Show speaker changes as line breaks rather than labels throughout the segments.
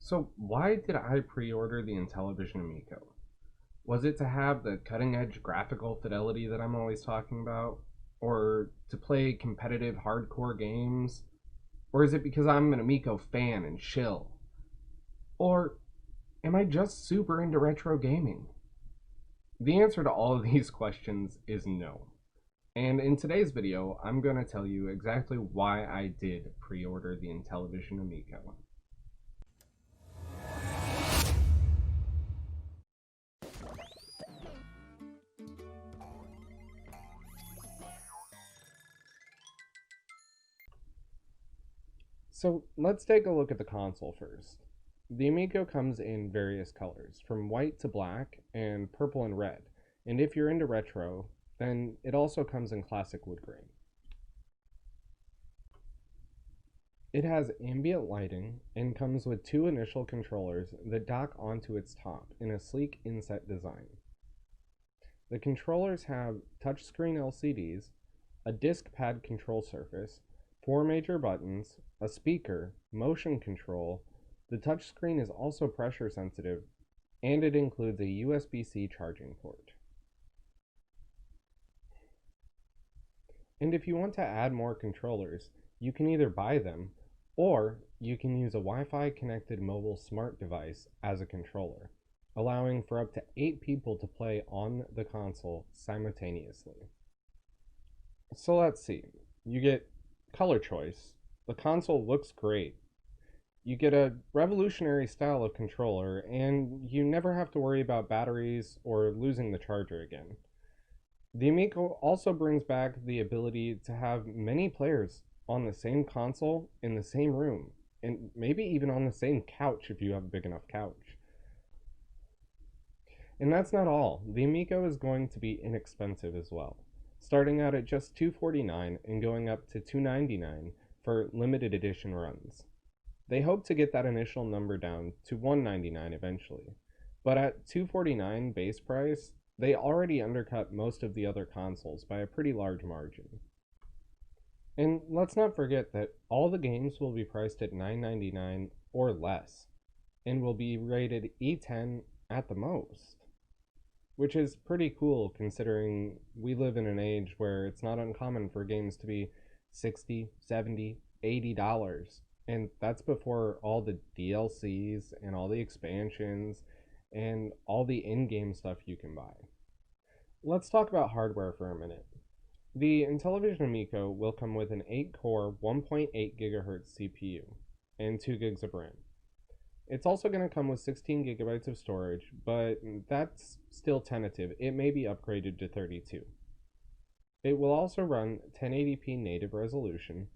So why did I pre-order the Intellivision Amico? Was it to have the cutting-edge graphical fidelity that I'm always talking about? Or to play competitive hardcore games? Or is it because I'm an Amico fan and chill? Or am I just super into retro gaming? The answer to all of these questions is no. And in today's video, I'm going to tell you exactly why I did pre-order the Intellivision Amico. So let's take a look at the console first. The Amico comes in various colors, from white to black and purple and red. And if you're into retro, then it also comes in classic wood grain. It has ambient lighting and comes with two initial controllers that dock onto its top in a sleek inset design. The controllers have touchscreen LCDs, a disc pad control surface, 4 major buttons, a speaker, motion control. The touchscreen is also pressure sensitive, and it includes a USB-C charging port. And if you want to add more controllers, you can either buy them, or you can use a Wi-Fi connected mobile smart device as a controller, allowing for up to 8 people to play on the console simultaneously. So let's see. You get color choice. The console looks great. You get a revolutionary style of controller, and you never have to worry about batteries or losing the charger again. The Amico also brings back the ability to have many players on the same console in the same room, and maybe even on the same couch if you have a big enough couch. And that's not all. The Amico is going to be inexpensive as well, starting out at just $249 and going up to $299 for limited edition runs. They hope to get that initial number down to $199 eventually, but at $249 base price, they already undercut most of the other consoles by a pretty large margin. And let's not forget that all the games will be priced at $9.99 or less, and will be rated E10 at the most, which is pretty cool considering we live in an age where it's not uncommon for games to be $60, $70, $80. And that's before all the DLCs and all the expansions and all the in-game stuff you can buy. Let's talk about hardware for a minute. The Intellivision Amico will come with an 8-core 1.8 GHz CPU and 2 gigs of RAM. It's also going to come with 16 gigabytes of storage, but that's still tentative. It may be upgraded to 32. It will also run 1080p native resolution,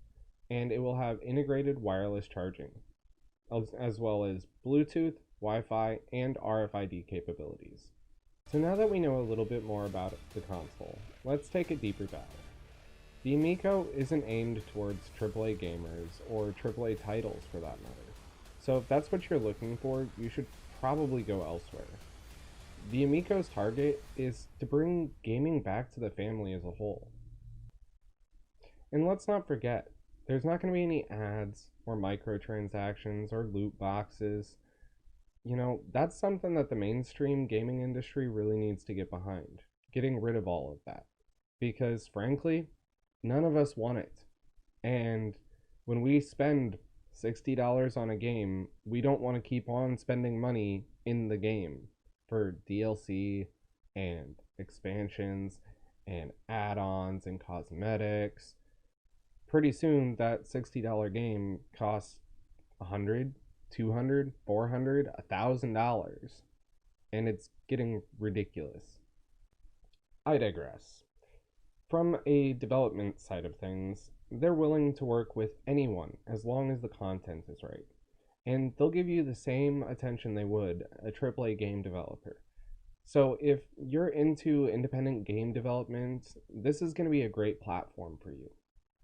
and it will have integrated wireless charging, as well as Bluetooth, Wi-Fi, and RFID capabilities. So now that we know a little bit more about the console, let's take a deeper dive. The Amico isn't aimed towards AAA gamers, or AAA titles for that matter. So if that's what you're looking for, you should probably go elsewhere. The Amico's target is to bring gaming back to the family as a whole. And let's not forget, there's not going to be any ads or microtransactions or loot boxes. You know, that's something that the mainstream gaming industry really needs to get behind, getting rid of all of that. Because frankly, none of us want it. And when we spend $60 on a game, we don't want to keep on spending money in the game for DLC and expansions and add-ons and cosmetics. Pretty soon that $60 game costs $100, $200, $400, $1,000, and it's getting ridiculous. I digress. From a development side of things, they're willing to work with anyone as long as the content is right, and they'll give you the same attention they would a AAA game developer. So if you're into independent game development, this is going to be a great platform for you,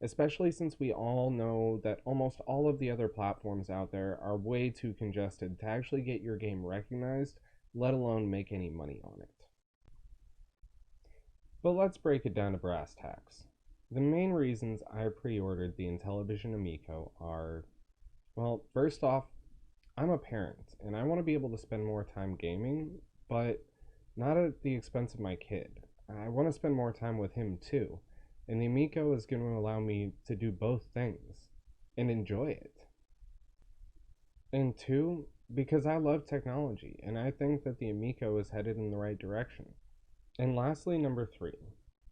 especially since we all know that almost all of the other platforms out there are way too congested to actually get your game recognized, let alone make any money on it. But let's break it down to brass tacks. The main reasons I pre-ordered the Intellivision Amico are, well, first off, I'm a parent, and I want to be able to spend more time gaming, but not at the expense of my kid. I want to spend more time with him too, and the Amico is going to allow me to do both things and enjoy it. And two, because I love technology, and I think that the Amico is headed in the right direction. And lastly, number three,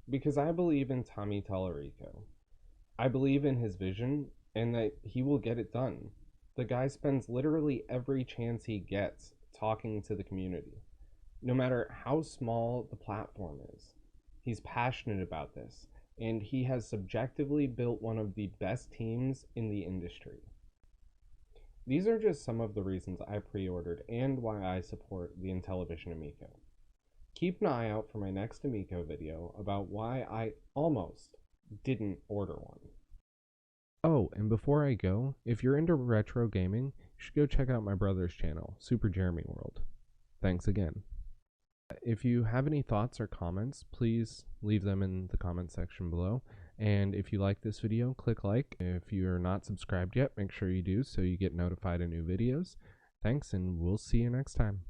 because I believe in Tommy Tallarico. I believe in his vision and that he will get it done. The guy spends literally every chance he gets talking to the community, no matter how small the platform is. He's passionate about this, and he has subjectively built one of the best teams in the industry. These are just some of the reasons I pre-ordered and why I support the Intellivision Amico. Keep an eye out for my next Amico video about why I almost didn't order one. Oh, and before I go, if you're into retro gaming, you should go check out my brother's channel, SuperJeremyWorld. Thanks again. If you have any thoughts or comments, please leave them in the comment section below. And if you like this video, click like. If you're not subscribed yet, make sure you do so you get notified of new videos. Thanks, and we'll see you next time.